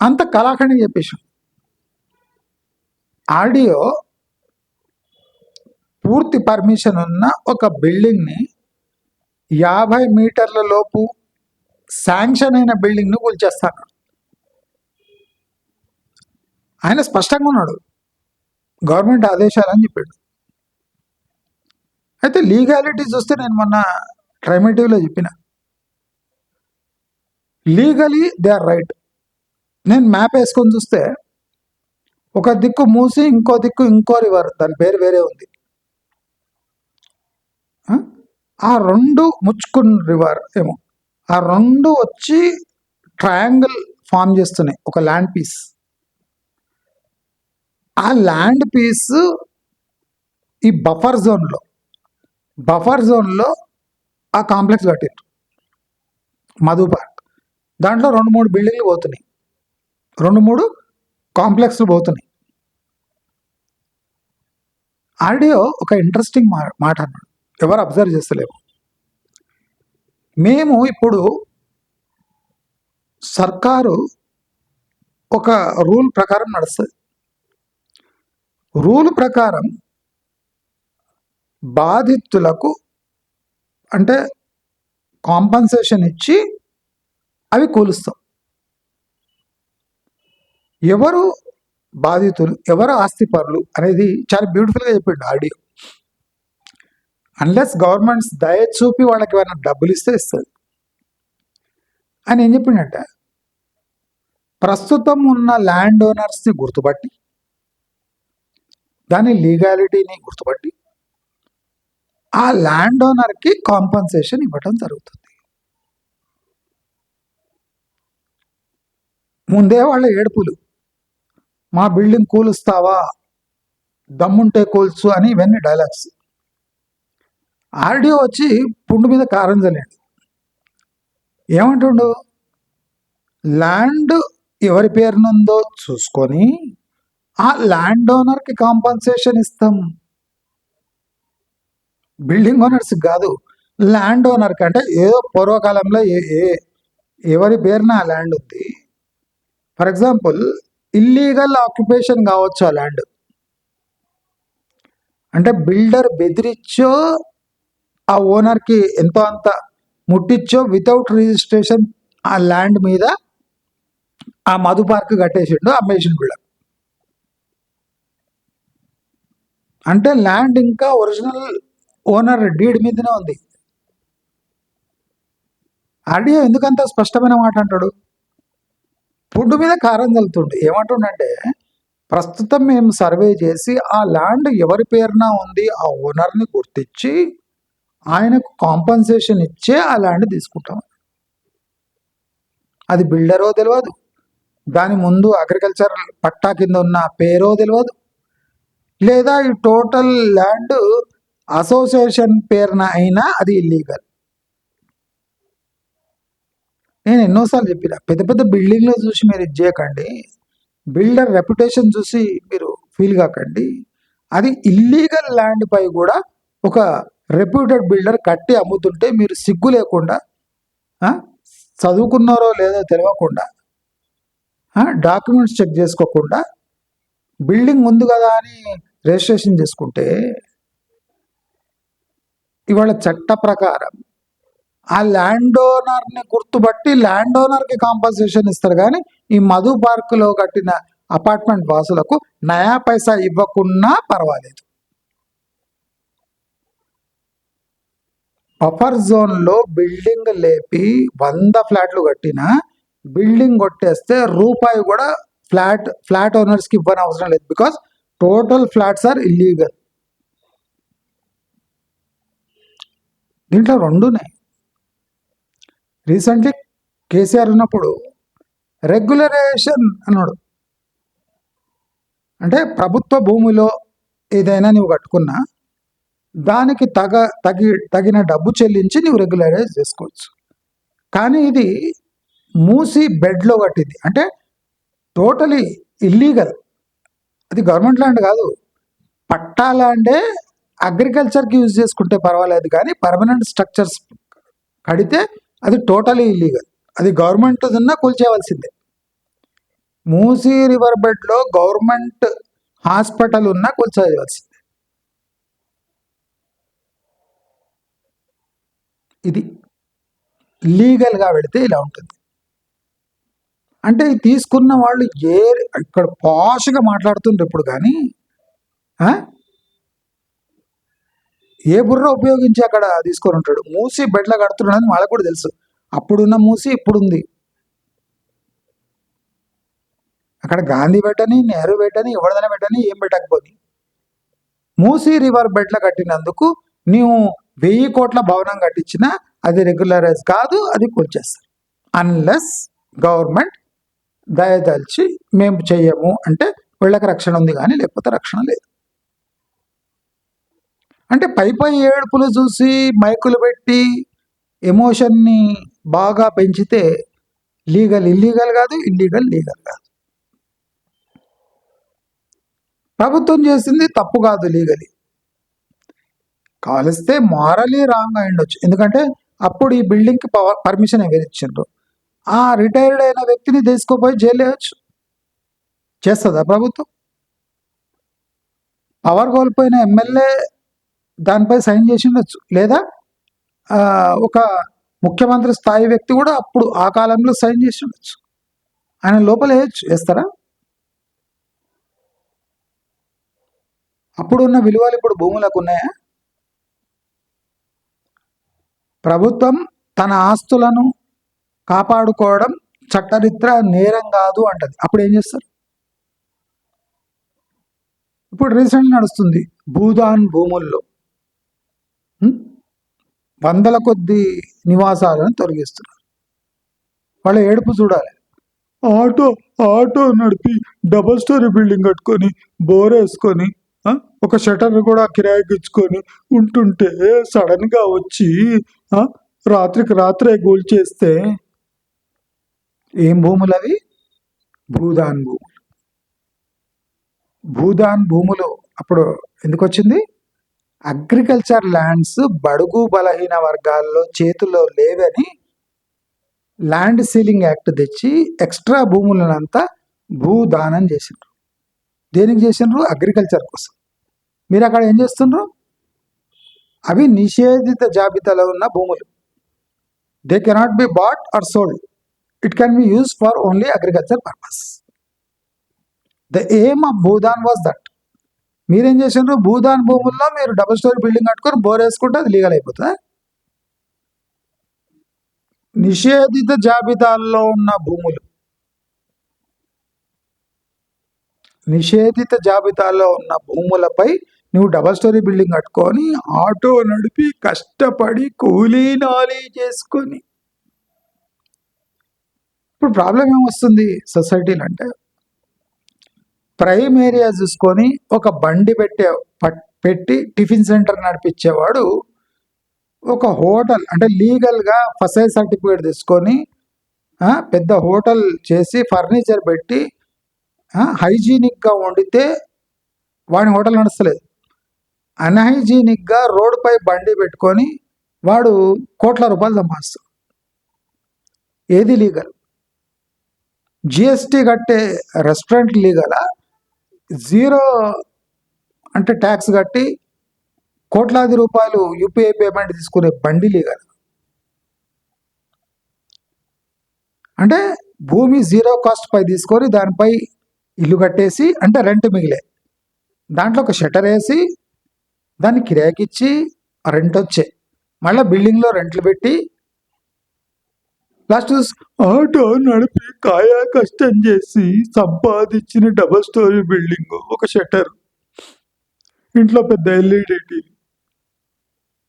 అంత కళాఖండి చెప్పేసాం. ఆడియో పూర్తి పర్మిషన్ ఉన్న ఒక బిల్డింగ్ని 50 మీటర్ల లోపు శాంక్షన్ అయిన బిల్డింగ్ను కూల్చేస్తాడు. ఆయన స్పష్టంగా ఉన్నాడు, గవర్నమెంట్ ఆదేశాలని చెప్పాడు. అయితే లీగాలిటీ చూస్తే నేను మొన్న ట్రైమేటివ్లో చెప్పిన, లీగలీ దే ఆర్ రైట్. నేను మ్యాప్ వేసుకొని చూస్తే ఒక దిక్కు మూసి, ఇంకో దిక్కు ఇంకో రివర్, దాని పేరు వేరే ఉంది. ఆ రెండు ముచ్చుకున్ రివర్ ఏమో, ఆ రెండు వచ్చి ట్రయాంగిల్ ఫామ్ చేస్తున్నాయి, ఒక ల్యాండ్ పీస్. ఆ ల్యాండ్ పీస్ ఈ బఫర్ జోన్లో ఆ కాంప్లెక్స్ కట్టారు, మధు పార్క్. దాంట్లో 2-3 బిల్డింగ్లు పోతున్నాయి, 2-3 కాంప్లెక్స్లు పోతున్నాయి. ఆడియో ఒక ఇంట్రెస్టింగ్ మాట అన్నాడు, ఎవరు అబ్జర్వ్ చేస్తలేము. మేము ఇప్పుడు సర్కారు ఒక రూల్ ప్రకారం నడుస్తుంది. రూల్ ప్రకారం బాధితులకు అంటే కాంపన్సేషన్ ఇచ్చి అవి కూలుస్తాం. ఎవరు బాధితులు, ఎవరు ఆస్తిపరులు అనేది చాలా బ్యూటిఫుల్గా చెప్పిండు ఆడియో. అన్లెస్ గవర్నమెంట్స్ దయ చూపి వాళ్ళకి ఏమైనా డబ్బులు ఇస్తే ఇస్తుంది. అని ఏం చెప్పిండంటే, ప్రస్తుతం ఉన్న ల్యాండ్ ఓనర్స్ని గుర్తుపట్టి, దాని లీగాలిటీని గుర్తుపట్టి, ఆ ల్యాండ్ ఓనర్కి కాంపన్సేషన్ ఇవ్వడం జరుగుతుంది. ముందే వాళ్ళ ఏడుపులు, మా బిల్డింగ్ కూలుస్తావా, దమ్ముంటే కూల్చు అని, ఇవన్నీ డైలాగ్స్. ఆడియో వచ్చి పుండు మీద కారం చల్లాడు. ఏమంటుండు, ల్యాండ్ ఎవరి పేరునుందో చూసుకొని ఆ ల్యాండ్ ఓనర్కి కాంపన్సేషన్ ఇస్తాం, బిల్డింగ్ ఓనర్స్కి కాదు, ల్యాండ్ ఓనర్కి. అంటే ఏదో పూర్వకాలంలో ఎవరి పేరున ఆ ల్యాండ్ ఉంది. ఫర్ ఎగ్జాంపుల్, ఇల్లీగల్ ఆక్యుపేషన్ కావచ్చు ఆ ల్యాండ్, అంటే బిల్డర్ బెదిరిచ్చో ఆ ఓనర్కి ఎంతో అంత ముట్టించో వితౌట్ రిజిస్ట్రేషన్ ఆ ల్యాండ్ మీద ఆ మధు పార్క్ కట్టేసిండు, అమ్మేసిండు బిల్డర్. అంటే ల్యాండ్ ఇంకా ఒరిజినల్ ఓనర్ డీడ్ మీదనే ఉంది. ఆడియో ఎందుకంత స్పష్టమైన మాట అంటాడు, ఫుడ్ మీద కారం చల్లుతుండు. ఏమంటుండంటే, ప్రస్తుతం మేము సర్వే చేసి ఆ ల్యాండ్ ఎవరి పేరున ఉంది ఆ ఓనర్ని గుర్తించి ఆయనకు కాంపన్సేషన్ ఇచ్చే ఆ ల్యాండ్ తీసుకుంటాం. అది బిల్డరో తెలియదు, దాని ముందు అగ్రికల్చర్ పట్టా కింద ఉన్న పేరో తెలియదు, లేదా ఈ టోటల్ ల్యాండ్ అసోసియేషన్ పేరున అయినా అది ఇల్లీగల్. నేను ఎన్నోసార్లు చెప్పిన, పెద్ద పెద్ద బిల్డింగ్లు చూసి మీరు ఇది చేయకండి, బిల్డర్ రెప్యుటేషన్ చూసి మీరు ఫీల్ కాకండి. అది ఇల్లీగల్ ల్యాండ్ పై కూడా ఒక రెప్యూటెడ్ బిల్డర్ కట్టి అమ్ముతుంటే మీరు సిగ్గు లేకుండా, చదువుకున్నారో లేదో తెలియకుండా, డాక్యుమెంట్స్ చెక్ చేసుకోకుండా బిల్డింగ్ ఉంది కదా అని రిజిస్ట్రేషన్ చేసుకుంటే, ఇవాళ చట్ట ప్రకారం ఆ ల్యాండ్ ఓనర్ని గుర్తుపట్టి ల్యాండ్ ఓనర్కి కాంపన్సేషన్ ఇస్తారు. కానీ ఈ మధు పార్కులో కట్టిన అపార్ట్మెంట్ వాసులకు నయా పైసా ఇవ్వకున్నా పర్వాలేదు. బఫర్ జోన్లో బిల్డింగ్ లేపి 100 ఫ్లాట్లు కట్టిన బిల్డింగ్ కొట్టేస్తే రూపాయి కూడా ఫ్లాట్ ఓనర్స్కి ఇవ్వని అవసరం లేదు. Because total flats are illegal. దీంట్లో రెండున్నాయి. రీసెంట్లీ కేసీఆర్ ఉన్నప్పుడు రెగ్యులరైజేషన్ అన్నాడు. అంటే ప్రభుత్వ భూమిలో ఏదైనా నువ్వు కట్టుకున్నా దానికి తగిన డబ్బు చెల్లించి నువ్వు రెగ్యులరైజ్ చేసుకోవచ్చు. కానీ ఇది మూసి బెడ్లో కట్టింది, అంటే టోటలీ ఇల్లీగల్. అది గవర్నమెంట్ ల్యాండ్ కాదు. పట్టా ల్యాండే అగ్రికల్చర్కి యూజ్ చేసుకుంటే పర్వాలేదు, కానీ పర్మనెంట్ స్ట్రక్చర్స్ కడితే అది టోటలీ ఇల్లీగల్. అది గవర్నమెంట్ ఉన్నా కూల్చేయవలసిందే. మూసీ రివర్ బెడ్లో గవర్నమెంట్ హాస్పిటల్ ఉన్నా కూల్చేయవలసిందే. ఇది లీగల్గా వెళితే ఇలా ఉంటుంది. అంటే తీసుకున్న వాళ్ళు ఇక్కడ పాష్గా మాట్లాడుతుండ్రు ఇప్పుడు, కానీ ఏ బుర్ర ఉపయోగించి అక్కడ తీసుకొని ఉంటాడు. మూసి బెడ్ల కడుతున్నాడని వాళ్ళకు కూడా తెలుసు. అప్పుడున్న మూసి ఇప్పుడుంది. అక్కడ గాంధీ పెట్టని, నెహ్రూ పెట్టని, ఎవరిదైనా పెట్టని, ఏం పెట్టకపోని మూసీ రివర్ బెడ్ల కట్టినందుకు నీవు 1000 కోట్ల భవనం కట్టించినా అది రెగ్యులరైజ్ కాదు, అది కూల్చేస్తారు. అన్లెస్ గవర్నమెంట్ దయదలిచి మేము చెయ్యము అంటే వీళ్ళకి రక్షణ ఉంది, కానీ లేకపోతే రక్షణ లేదు. అంటే పై ఏడుపులు చూసి మైకులు పెట్టి ఎమోషన్ని బాగా పెంచితే లీగల్ ఇల్లీగల్ కాదు, ఇల్లీగల్ లీగల్ కాదు. ప్రభుత్వం చేసింది తప్పు కాదు, లీగలీ కాలిస్తే మారలీ రాంగ్ అయి ఉండొచ్చు. ఎందుకంటే అప్పుడు ఈ బిల్డింగ్కి పర్మిషన్ ఎవరిచ్చిండ్రు? ఆ రిటైర్డ్ అయిన వ్యక్తిని తీసుకోపోయి జైలు వేయచ్చు. చేస్తుందా ప్రభుత్వం? పవర్ కోల్పోయిన ఎమ్మెల్యే దానిపై సైన్ చేసి ఉండొచ్చు, లేదా ఒక ముఖ్యమంత్రి స్థాయి వ్యక్తి కూడా అప్పుడు ఆ కాలంలో సైన్ చేసి ఉండొచ్చు. ఆయన లోపల వేస్తారా? అప్పుడున్న విలువలు ఇప్పుడు భూములకు ఉన్నాయా? ప్రభుత్వం తన ఆస్తులను కాపాడుకోవడం చట్టరీత్యా నేరం కాదు అంటది. అప్పుడు ఏం చేస్తారు? ఇప్పుడు రీసెంట్ నడుస్తుంది, భూదాన్ భూముల్లో వందల కొద్ది నివాసాలను తొలగిస్తున్నారు. వాళ్ళ ఏడుపు చూడాలి. ఆటో నడిపి డబుల్ స్టోరీ బిల్డింగ్ కట్టుకొని బోర్ వేసుకొని ఒక షటర్ కూడా కిరాయికి ఇచ్చుకొని ఉంటుంటే సడన్గా వచ్చి రాత్రికి రాత్రే గోల్ చేస్తే ఏం భూములు అవి? భూదాన్ భూములు. భూదాన్ భూములు అప్పుడు ఎందుకు వచ్చింది? అగ్రికల్చర్ ల్యాండ్స్ బడుగు బలహీన వర్గాల్లో చేతుల్లో లేవని ల్యాండ్ సీలింగ్ యాక్ట్ తెచ్చి ఎక్స్ట్రా భూములనంతా భూదానం చేసిండ్రు. దేనికి చేసిండ్రు? అగ్రికల్చర్ కోసం. మీరు అక్కడ ఏం చేస్తుండ్రు? అవి నిషేధిత జాబితాలో ఉన్న భూములు. They cannot be bought or sold. It can be use for only agriculture purpose. The aim of Bhoodan was that. మీరేం చేసిండ్రు? భూదాన్ భూముల్లో మీరు డబుల్ స్టోరీ బిల్డింగ్ కట్టుకొని బోర్ వేసుకుంటే అది లీగల్ అయిపోతుందా? నిషేధిత జాబితాల్లో ఉన్న భూములు, నిషేధిత జాబితాలో ఉన్న భూములపై నువ్వు డబల్ స్టోరీ బిల్డింగ్ కట్టుకొని ఆటో నడిపి కష్టపడి కూలీ నాలీ చేసుకొని, ఇప్పుడు ప్రాబ్లం ఏమొస్తుంది సొసైటీలో అంటే, ప్రైమ్ ఏరియా చూసుకొని ఒక బండి పెట్టి టిఫిన్ సెంటర్ నడిపించేవాడు ఒక హోటల్ అంటే లీగల్గా ఫసై సర్టిఫికేట్ తీసుకొని పెద్ద హోటల్ చేసి ఫర్నిచర్ పెట్టి హైజీనిక్గా వండితే వాడి హోటల్ నడుస్తలేదు. అన్హైజీనిక్గా రోడ్డుపై బండి పెట్టుకొని వాడు కోట్ల రూపాయలు సంపాదిస్తాడు. ఏది లీగల్? జిఎస్టీ కట్టే రెస్టారెంట్ లీగలా? జీరో అంటే ట్యాక్స్ కట్టి కోట్లాది రూపాయలు యూపీఐ పేమెంట్ తీసుకునే బండి లీగల్? అంటే భూమి జీరో కాస్ట్ పై తీసుకొని దానిపై ఇల్లు కట్టేసి, అంటే రెంట్ మిగిలే దాంట్లో ఒక షటర్ వేసి దాన్ని కిరాయికి ఇచ్చి రెంట్ వచ్చే, మళ్ళీ బిల్డింగ్లో రెంట్లు పెట్టి లాస్ట్ ఆటో నడిపి కాయా కష్టం చేసి సంపాదించిన డబుల్ స్టోరీ బిల్డింగ్, ఒక షటర్, ఇంట్లో పెద్ద LED TV,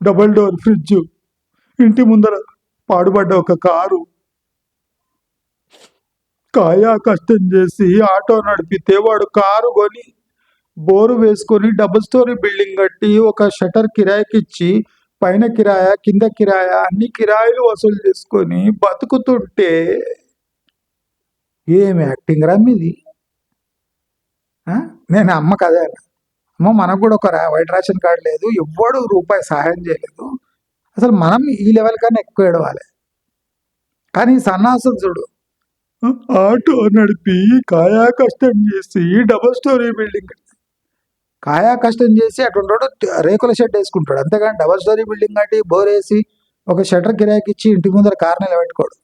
double door fridge, ఇంటి ముందర పాడుపడ్డ ఒక కారు, కాయా కష్టం చేసి ఆటో నడిపితే వాడు కారు కొని బోరు వేసుకొని డబుల్ స్టోరీ బిల్డింగ్ కట్టి ఒక షటర్ కిరాయికి ఇచ్చి పైన కిరాయ కింద కిరాయ అన్ని కిరాయిలు వసూలు చేసుకొని బతుకుతుంటే ఏం యాక్టింగ్ రమ్మిది? ఆ? నేను అమ్మకు అదే అన్నా. అమ్మ మనకు కూడా ఒక వైట్ రేషన్ కార్డు లేదు, ఎవ్వడు రూపాయి సహాయం చేయలేదు, అసలు మనం ఈ లెవెల్ కన్నా ఎక్కువ ఏడవాలి. కానీ సన్నాసులు చూడు, ఆటో నడిపి కాయా కష్టం చేసి డబుల్ స్టోరీ బిల్డింగ్, కాయా కష్టం చేసి అటువంటి రేకుల షెడ్ వేసుకుంటాడు, అంతేగాని డబుల్ స్టోరీ బిల్డింగ్ కట్టి బోర్ వేసి ఒక షటర్ కిరాయికి ఇచ్చి ఇంటి ముందర కారు నిలబెట్టుకోడు.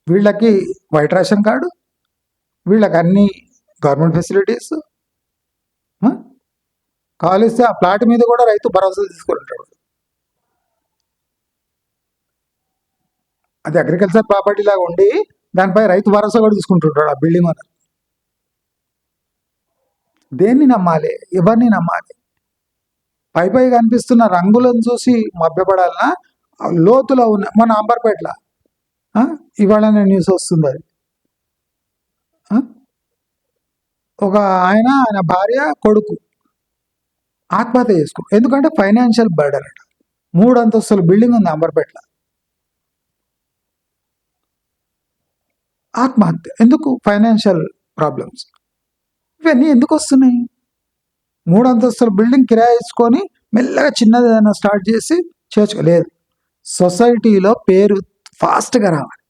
వీళ్ళకి వైట్ రేషన్ కార్డు, వీళ్ళకి అన్ని గవర్నమెంట్ ఫెసిలిటీస్, కావలిస్తే ఆ ప్లాట్ మీద కూడా రైతు భరోసా తీసుకుంటాడు. అది అగ్రికల్చర్ ప్రాపర్టీ లాగా ఉండి దానిపై రైతు భరోసా కూడా తీసుకుంటుంటాడు ఆ బిల్డింగ్ ఓనర్. దేన్ని నమ్మాలి, ఎవరిని నమ్మాలి? పై కనిపిస్తున్న రంగులను చూసి మభ్యపడాలన్నా, లోతులో ఉన్న మన అంబర్పేటలో ఇవాళ న్యూస్ వస్తుంది, అది ఒక ఆయన భార్య కొడుకు ఆత్మహత్య చేసుకో, ఎందుకంటే ఫైనాన్షియల్ బర్డన్ అట. 3 అంతస్తుల బిల్డింగ్ ఉంది అంబర్పేటలో, ఆత్మహత్య ఎందుకు? Financial problems. ఇవన్నీ ఎందుకు వస్తున్నాయి? 3 అంతస్తుల బిల్డింగ్ కిరాయి ఇచ్చుకొని మెల్లగా చిన్నది ఏదైనా స్టార్ట్ చేసి చేసుకోలేదు. సొసైటీలో పేరు ఫాస్ట్గా రావాలి.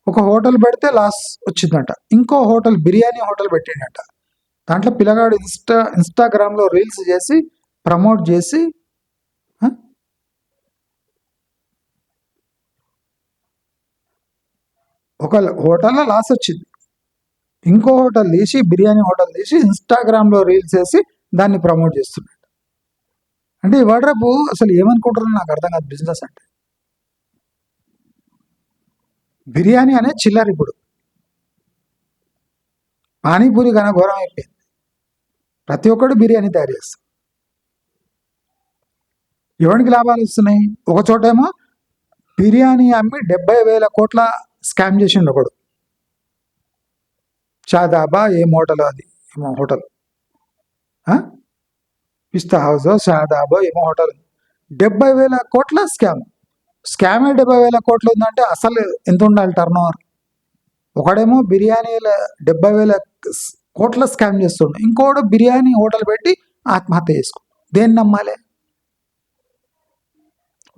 ఒక హోటల్ పెడితే లాస్ వచ్చిందంట, ఇంకో హోటల్ బిర్యానీ హోటల్ పెట్టిండట. దాంట్లో పిల్లగాడు ఇన్స్టాగ్రామ్లో రీల్స్ చేసి ప్రమోట్ చేసి ఒక హోటల్లో లాస్ వచ్చింది, ఇంకో హోటల్ తీసి బిర్యానీ హోటల్ తీసి ఇన్స్టాగ్రామ్లో రీల్స్ వేసి దాన్ని ప్రమోట్ చేస్తున్నాడు. అంటే ఇవాళ రేపు అసలు ఏమనుకుంటున్నారో నాకు అర్థం కాదు. బిజినెస్ అంటే బిర్యానీ అనే చిల్లర, ఇప్పుడు పానీపూరి కన్నా ఘోరం అయిపోయింది. ప్రతి ఒక్కడు బిర్యానీ తయారు చేస్తాం. ఎవరికి లాభాలు వస్తున్నాయి? ఒక చోటేమో బిర్యానీ అమ్మి 70,000 కోట్ల స్కామ్ చేసిండు ఒకడు, షాదాబా ఏం హోటల్, అది ఏమో హోటల్, పిస్తా హౌస్ షాదాబా ఏమో హోటల్, 70,000 కోట్ల స్కామే 70,000 కోట్లు ఉందంటే అసలు ఎంత ఉండాలి టర్న్ ఓవర్? ఒకడేమో బిర్యానీల 70,000 కోట్ల స్కామ్ చేస్తుండు, ఇంకోడు బిర్యానీ హోటల్ పెట్టి ఆత్మహత్య చేసుకో. దేన్ని నమ్మాలి?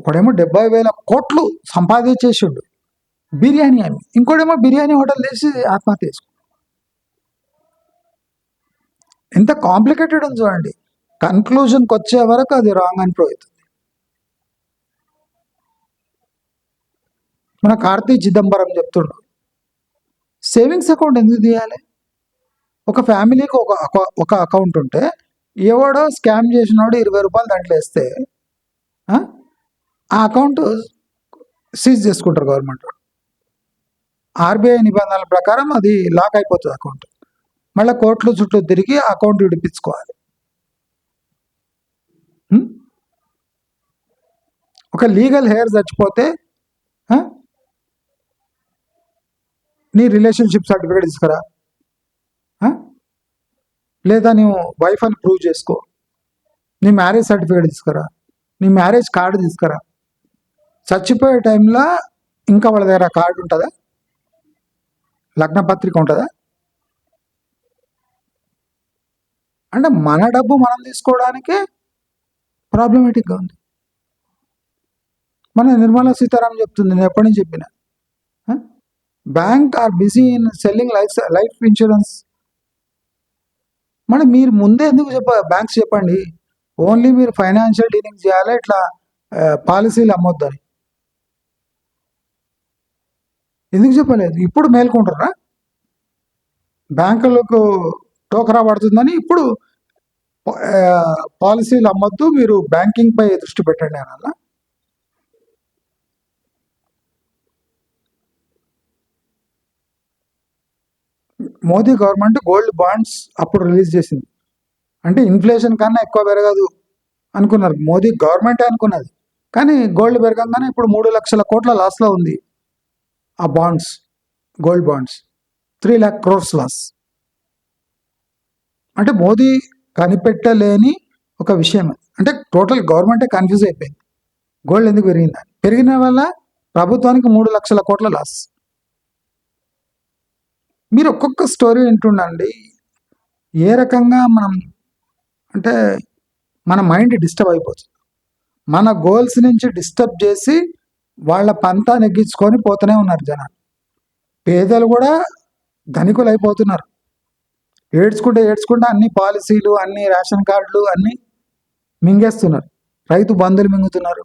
ఒకడేమో 70,000 కోట్లు సంపాదించేసిండు బిర్యానీ అని, ఇంకోడేమో బిర్యానీ హోటల్ చేసి ఆత్మహత్య చేసుకో. ఎంత కాంప్లికేటెడ్ ఉంది చూడండి. కన్క్లూజన్కి వచ్చే వరకు అది రాంగ్ అని ప్రూవ్ అవుతుంది. మన కార్తీ చిదంబరం చెప్తుండు, సేవింగ్స్ అకౌంట్ ఎందుకు తీయాలి? ఒక ఫ్యామిలీకి ఒక అకౌంట్ ఉంటే ఎవడో స్కామ్ చేసినోడు 20 రూపాయలు దాంట్లో వేస్తే ఆ అకౌంట్ సీజ్ చేసుకుంటారు గవర్నమెంట్. ఆర్బీఐ నిబంధనల ప్రకారం అది లాక్ అయిపోతుంది అకౌంట్. మళ్ళీ కోర్టుల చుట్టూ తిరిగి అకౌంట్ విడిపించుకోవాలి. ఒక లీగల్ హెయిర్ చచ్చిపోతే నీ రిలేషన్షిప్ సర్టిఫికేట్ తీసుకురా, లేదా నువ్వు వైఫ్ అని ప్రూవ్ చేసుకో, నీ మ్యారేజ్ సర్టిఫికేట్ తీసుకురా, నీ మ్యారేజ్ కార్డు తీసుకురా. చచ్చిపోయే టైంలో ఇంకా వాళ్ళ దగ్గర కార్డు ఉంటుందా? లగ్న పత్రిక ఉంటుందా? అంటే మన డబ్బు మనం తీసుకోవడానికే ప్రాబ్లమేటిక్గా ఉంది. మన నిర్మలా సీతారామన్ చెప్తుంది, నేను ఎప్పటి నుంచి చెప్పిన, bank are busy in selling life insurance. మరి మీరు ముందే ఎందుకు బ్యాంక్స్ చెప్పండి, ఓన్లీ మీరు ఫైనాన్షియల్ డీలింగ్ చేయాలి, ఇట్లా పాలసీలు అమ్మొద్దని ఎందుకు చెప్పలేదు? ఇప్పుడు మేల్కొంటారా? బ్యాంకులకు టోకరా పడుతుందని ఇప్పుడు పాలసీలు అమ్మొద్దు, మీరు బ్యాంకింగ్ పై దృష్టి పెట్టండి అనాలా? మోదీ గవర్నమెంట్ గోల్డ్ బాండ్స్ అప్పుడు రిలీజ్ చేసింది, అంటే ఇన్ఫ్లేషన్ కన్నా ఎక్కువ పెరగదు అనుకున్నారు, మోదీ గవర్నమెంటే అనుకున్నది. కానీ గోల్డ్ పెరగంగానే ఇప్పుడు 3 లక్షల కోట్ల లాస్లో ఉంది ఆ bonds, gold bonds 3 lakh crores loss. అంటే మోదీ కనిపెట్టలేని ఒక విషయం, అంటే టోటల్ గవర్నమెంటే కన్ఫ్యూజ్ అయిపోయింది. గోల్డ్ ఎందుకు పెరిగిందని, పెరిగిన వల్ల ప్రభుత్వానికి 3 లక్షల కోట్ల లాస్. మీరు ఒక్కొక్క స్టోరీ వింటుండండి. ఏ రకంగా మనం అంటే మన మైండ్ డిస్టర్బ్ అయిపోతుంది. మన గోల్స్ నుంచి డిస్టర్బ్ చేసి వాళ్ళ పంతా నెగ్గించుకొని పోతూనే ఉన్నారు జనాలు. పేదలు కూడా ధనికులు అయిపోతున్నారు. ఏడ్చుకుంటే అన్ని పాలసీలు, అన్ని రేషన్ కార్డులు అన్నీ మింగేస్తున్నారు. రైతు బంధులు మింగుతున్నారు.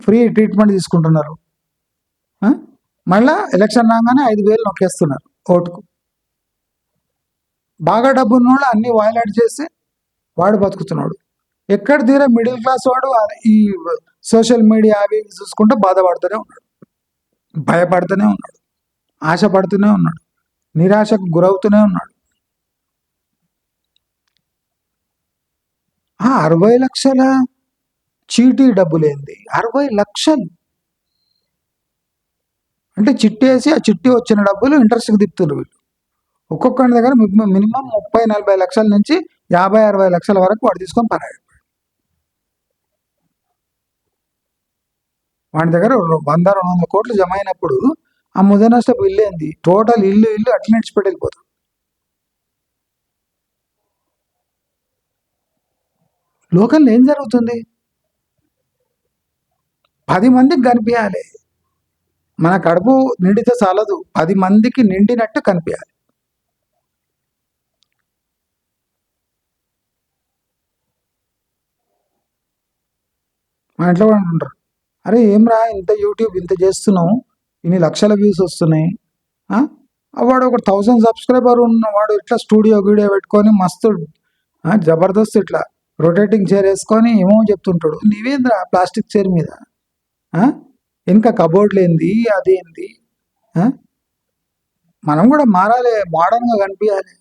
ఫ్రీ ట్రీట్మెంట్ తీసుకుంటున్నారు. మళ్ళా ఎలక్షన్ రాగానే 5,000 నొక్కేస్తున్నారు ఓటుకు. బాగా డబ్బున్న వాళ్ళు అన్నీ వైలేట్ చేసి వాడు బతుకుతున్నాడు. ఎక్కడ తీరా మిడిల్ క్లాస్ వాడు ఈ సోషల్ మీడియా అవి చూసుకుంటూ బాధపడుతూనే ఉన్నాడు, భయపడుతూనే ఉన్నాడు, ఆశపడుతూనే ఉన్నాడు, నిరాశకు గురవుతూనే ఉన్నాడు. 60 లక్షల చీటీ డబ్బులేంది? 60 లక్షలు అంటే చిట్టేసి ఆ చిట్టి వచ్చిన డబ్బులు ఇంట్రెస్ట్కి తిప్పుతున్నారు వీళ్ళు. ఒక్కొక్కరి దగ్గర మినిమం 30-40 లక్షల నుంచి 50-60 లక్షల వరకు వాడు తీసుకొని పరాడు. వాడి దగ్గర 100-200 కోట్లు జమ అయినప్పుడు ఆ ముదనష్టపు ఇల్లు ఏంది? టోటల్ ఇల్లు అట్లా నడిచిపెట్టి వెళ్ళిపోతాం. లోకల్లో ఏం జరుగుతుంది? 10 మందికి కనిపించాలి. మన కడుపు నిండితే చాలదు, 10 మందికి నిండినట్టు కనిపించాలి. మా ఇంట్లో కూడా అంటుంటారు, అరే ఏం రా ఇంత యూట్యూబ్ ఇంత చేస్తున్నావు, ఇన్ని లక్షల వ్యూస్ వస్తున్నాయి, వాడు ఒక 1000 సబ్స్క్రైబర్ ఉన్నవాడు ఇట్లా స్టూడియో వీడియో పెట్టుకొని మస్తు జబర్దస్త్ ఇట్లా రొటేటింగ్ చైర్ వేసుకొని ఏమో చెప్తుంటాడు. నీవేంద్రా ప్లాస్టిక్ చైర్ మీద ఇంకా కబోర్డ్లు ఏంది, అదేంది? మనం కూడా మారాలి, మోడర్న్గా కనిపించాలి.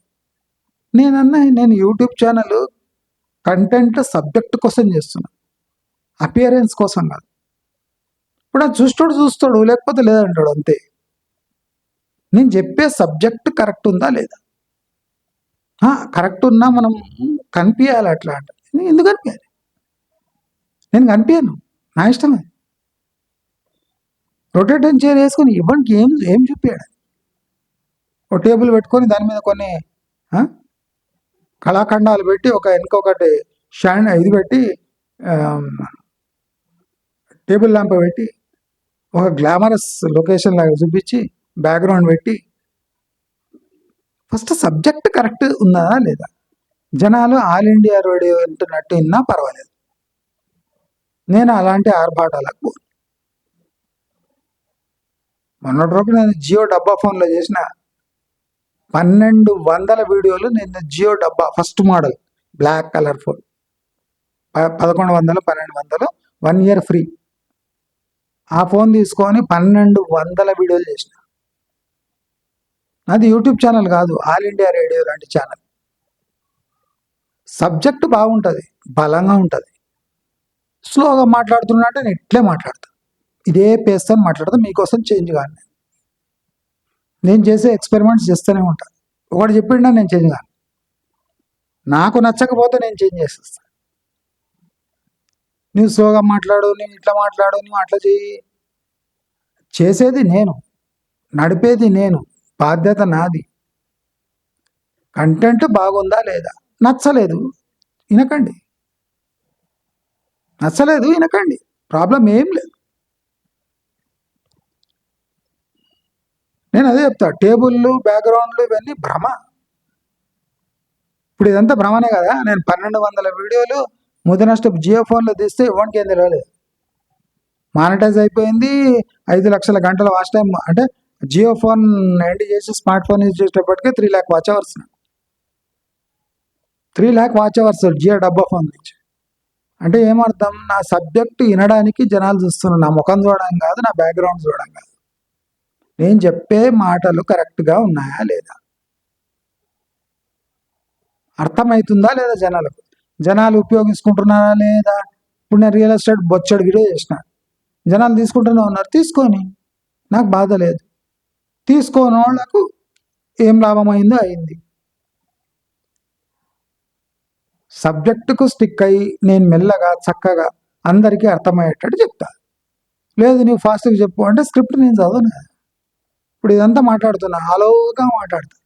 నేను యూట్యూబ్ ఛానల్ కంటెంట్ సబ్జెక్ట్ కోసం చేస్తున్నా, అపియరెన్స్ కోసం కాదు. ఇప్పుడు అది చూస్తాడు లేకపోతే లేదంటాడు, అంతే. నేను చెప్పే సబ్జెక్ట్ కరెక్ట్ ఉందా లేదా? కరెక్ట్ ఉన్నా మనం కనిపించాలి. అట్లా అంట ఎందుకు కనిపించాలి? నేను కనిపించాను, నా ఇష్టమే. రొటేటింగ్ చైర్ వేసుకొని ఇవ్వడానికి ఏం చెప్పాడు? ఒక టేబుల్ పెట్టుకొని దాని మీద కొన్ని కళాఖండాలు పెట్టి ఇంకొకటి స్టాండ్ ఇది పెట్టి టేబుల్ ల్యాంప్ పెట్టి ఒక గ్లామరస్ లొకేషన్ లాగా చూపించి బ్యాక్గ్రౌండ్ పెట్టి ఫస్ట్ సబ్జెక్ట్ కరెక్ట్ ఉందా లేదా? జనాలు ఆల్ ఇండియా రేడియో వింటున్నట్టు విన్నా పర్వాలేదు. నేను అలాంటి ఆర్భాటాలకు పోను. మొన్నటి రోజు నేను జియో డబ్బా ఫోన్లో చేసిన 1200 వీడియోలు. నేను జియో డబ్బా first model black colour phone 1100, 1200 1 year free. ఆ ఫోన్ తీసుకొని 1200 వీడియోలు చేసిన. అది యూట్యూబ్ ఛానల్ కాదు, ఆల్ ఇండియా రేడియో లాంటి ఛానల్. సబ్జెక్ట్ బాగుంటుంది, బలంగా ఉంటుంది. స్లోగా మాట్లాడుతున్నా అంటే నేను ఇట్లే మాట్లాడతాను, ఇదే పేస్తో మాట్లాడతాను. మీకోసం చేంజ్ కాను. నేను చేసే ఎక్స్పెరిమెంట్స్ చేస్తూనే ఉంటాను. ఒకటి చెప్పిండా నేను చేంజ్ కాను. నాకు నచ్చకపోతే నేను చేంజ్ చేసేస్తాను. నువ్వు స్లోగా మాట్లాడు, నువ్వు ఇట్లా మాట్లాడు, నువ్వు అట్లా చేసేది నేను, నడిపేది నేను, బాధ్యత నాది. కంటెంట్ బాగుందా లేదా? నచ్చలేదు వినకండి, ప్రాబ్లం ఏం లేదు. నేను అదే చెప్తా, టేబుల్లు బ్యాక్గ్రౌండ్లు ఇవన్నీ భ్రమ. ఇప్పుడు ఇదంతా భ్రమనే కదా. నేను 1200 వీడియోలు ముదనష్టపు జియో ఫోన్లో తీస్తే ఇవ్వడానికి ఏం తెలియలేదు. మానిటైజ్ అయిపోయింది. 5 లక్షల గంటల వాచ్ టైం. అంటే జియో ఫోన్ ఎండ్ చేసి స్మార్ట్ ఫోన్ యూజ్ చేసేటప్పటికే 3 lakh watch hours. 3 lakh watch hours Jio డబ్బా ఫోన్ నుంచి. అంటే ఏమర్థం? నా సబ్జెక్టు వినడానికి జనాలు చూస్తున్నారు, నా ముఖం చూడడం కాదు, నా బ్యాక్గ్రౌండ్ చూడడం కాదు. నేను చెప్పే మాటలు కరెక్ట్గా ఉన్నాయా లేదా, అర్థమవుతుందా లేదా జనాలకు, జనాలు ఉపయోగించుకుంటున్నారా లేదా? ఇప్పుడు నేను రియల్ ఎస్టేట్ బొచ్చడి గిడే చేసిన, జనాలు తీసుకుంటూనే ఉన్నారు. తీసుకొని నాకు బాధ లేదు. తీసుకోని వాళ్ళకు ఏం లాభం అయింది. సబ్జెక్టుకు స్టిక్ అయ్యి నేను మెల్లగా చక్కగా అందరికీ అర్థమయ్యేటట్టు చెప్తా. లేదు నువ్వు ఫాస్ట్గా చెప్పు అంటే స్క్రిప్ట్ నేను చదవను. ఇప్పుడు ఇదంతా మాట్లాడుతున్నా, అలోగా మాట్లాడుతా,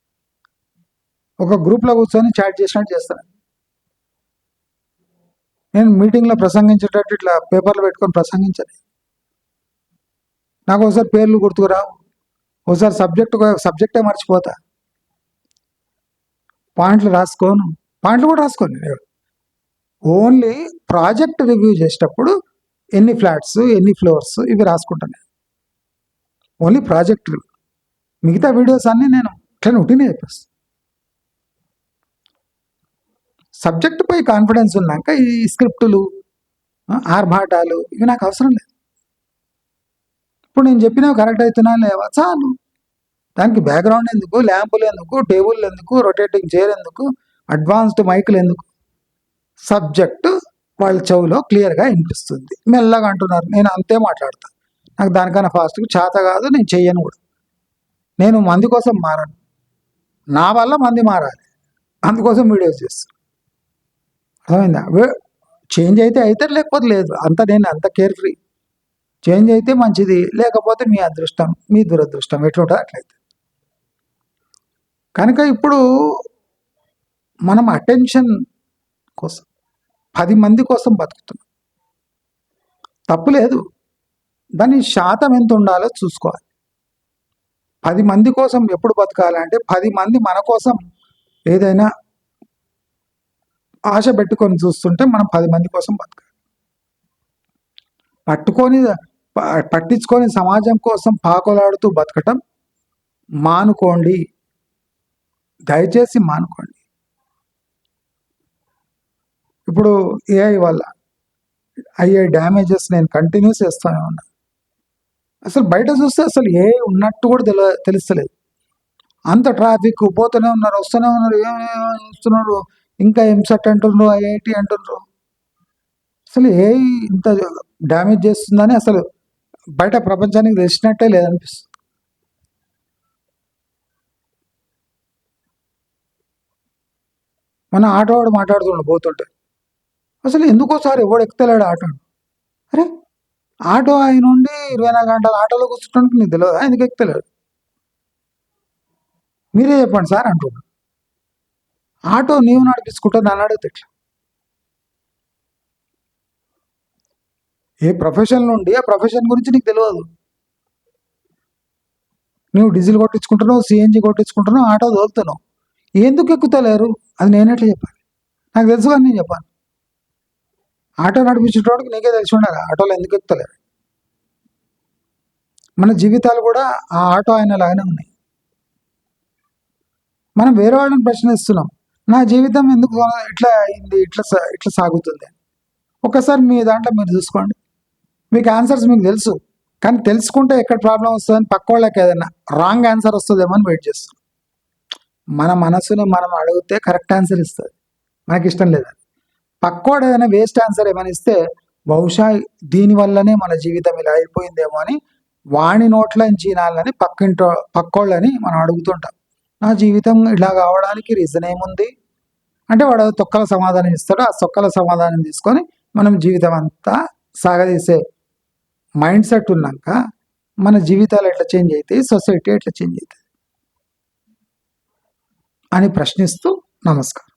ఒక గ్రూప్లో కూర్చొని చాట్ చేసినట్టు చేస్తాను. నేను మీటింగ్లో ప్రసంగించేటట్టు ఇట్లా పేపర్లు పెట్టుకొని ప్రసంగించాలి. నాకు ఒకసారి పేర్లు గుర్తుకురావు, ఒకసారి సబ్జెక్టే మర్చిపోతా, పాయింట్లు రాసుకోను, పాయింట్లు కూడా రాసుకోను. ఓన్లీ ప్రాజెక్ట్ రివ్యూ చేసేటప్పుడు ఎన్ని ఫ్లాట్స్, ఎన్ని ఫ్లోర్స్, ఇవి రాసుకుంటాను. Only project review. మిగతా వీడియోస్ అన్నీ నేను ఇట్లా ఉట్టినే చెప్పేస్తాను. సబ్జెక్టుపై కాన్ఫిడెన్స్ ఉన్నాక ఈ స్క్రిప్టులు, ఆర్భాటాలు ఇవి నాకు అవసరం లేదు. ఇప్పుడు నేను చెప్పినవి కరెక్ట్ అవుతున్నా లేవా చాలు. దానికి బ్యాక్గ్రౌండ్ ఎందుకు, ల్యాంపులు ఎందుకు, టేబుల్ ఎందుకు, రొటేటింగ్ చైర్ ఎందుకు, అడ్వాన్స్డ్ మైకులు ఎందుకు? సబ్జెక్టు వాళ్ళ చెవులో క్లియర్గా వినిపిస్తుంది. మెల్లగా అంటున్నారు, నేను అంతే మాట్లాడతాను. నాకు దానికన్నా ఫాస్ట్గా చేత కాదు, నేను చెయ్యను కూడా. నేను మంది కోసం మారను, నా వల్ల మంది మారాలి, అందుకోసం వీడియోస్ చేస్తాను. అర్థమైందా? చేంజ్ అయితే అవుతారు, లేకపోతే లేదు. నేను అంత కేర్ ఫ్రీ. చేంజ్ అయితే మంచిది, లేకపోతే మీ అదృష్టం, మీ దురదృష్టం, ఎట్లుంటుంది అట్లయితే. కనుక ఇప్పుడు మనం అటెన్షన్ కోసం 10 మంది కోసం బతుకుతున్నాం. తప్పు లేదు, దాని శాతం ఎంత ఉండాలో చూసుకోవాలి. 10 మంది కోసం ఎప్పుడు బతకాలంటే 10 మంది మన కోసం ఏదైనా ఆశ పెట్టుకొని చూస్తుంటే మనం 10 మంది కోసం బతకాలి. పట్టించుకొని సమాజం కోసం పాకులాడుతూ బతకటం మానుకోండి, దయచేసి మానుకోండి. ఇప్పుడు ఏఐ వల్ల అయ్యే డ్యామేజెస్ నేను కంటిన్యూస్ చేస్తూనే ఉన్నా. అసలు బయట చూస్తే అసలు ఏఐ ఉన్నట్టు కూడా తెలుస్తలేదు. అంత ట్రాఫిక్, పోతూనే ఉన్నారు, వస్తూనే ఉన్నారు, ఏమేస్తున్నారు, ఇంకా ఎంసెట్ అంటుండ్రు, ఐఐటి అంటుండ్రు. అసలు ఏఐ ఇంత డ్యామేజ్ చేస్తుందని అసలు బయట ప్రపంచానికి తెలిసినట్టే లేదనిపిస్తుంది. మన ఆటో వాడు మాట్లాడుతుండు పోతుంటే, అసలు ఎందుకోసారి ఎవడు ఎక్కుతలేడు ఆటో. అరే ఆటో ఆయన నుండి 24 గంటలు ఆటోలో కూర్చుంటానికి నీకు తెలియదా ఎందుకు ఎక్కుతలేడు? మీరే చెప్పండి సార్ అంటున్నాడు. ఆటో నీవు నడిపించుకుంటా నన్ను అడిగితే ఎట్లా? ఏ ప్రొఫెషన్ నుండి ఆ ప్రొఫెషన్ గురించి నీకు తెలియదు. నువ్వు డీజిల్ కొట్టించుకుంటున్నావు, సిఎన్జి కొట్టించుకుంటున్నావు, ఆటో తోలుతున్నావు, ఎందుకు ఎక్కుతలేరు? అది నేనెట్లా చెప్పాలి? నాకు తెలుసు కానీ నేను చెప్పాను. ఆటో నడిపించేటోడికి నీకే తెలిసి ఉండాలి ఆటోలో ఎందుకు ఎక్కుతలేరు. మన జీవితాలు కూడా ఆ ఆటో ఆయన లాగానే ఉన్నాయి. మనం వేరే వాళ్ళని ప్రశ్నిస్తున్నాం, నా జీవితం ఎందుకు ఇట్లా అయింది, ఇట్లా సాగుతుంది. ఒకసారి మీ దాంట్లో మీరు చూసుకోండి, మీకు ఆన్సర్స్ మీకు తెలుసు. కానీ తెలుసుకుంటే ఎక్కడ ప్రాబ్లం వస్తుందని పక్క వాళ్ళకి ఏదైనా రాంగ్ ఆన్సర్ వస్తుందేమో అని వెయిట్ చేస్తాం. మన మనసుని మనం అడిగితే కరెక్ట్ ఆన్సర్ ఇస్తుంది, మనకి ఇష్టం లేదా. పక్కోడు ఏదైనా వేస్ట్ ఆన్సర్ ఏమైనా ఇస్తే బహుశా దీనివల్లనే మన జీవితం ఇలా అయిపోయిందేమో అని వాణి నోట్లోంచి వినాలని పక్కోళ్ళని మనం అడుగుతుంటాం. నా జీవితం ఇలా కావడానికి రీజన్ ఏముంది అంటే వాడు తొక్కల సమాధానం ఇస్తాడు. ఆ తొక్కల సమాధానం తీసుకొని మనం జీవితం అంతా సాగదీసే మైండ్ సెట్ ఉన్నాక మన జీవితాలు ఎట్లా చేంజ్ అవుతాయి, సొసైటీ ఎట్లా చేంజ్ అవుతుంది అని ప్రశ్నిస్తూ నమస్కారం.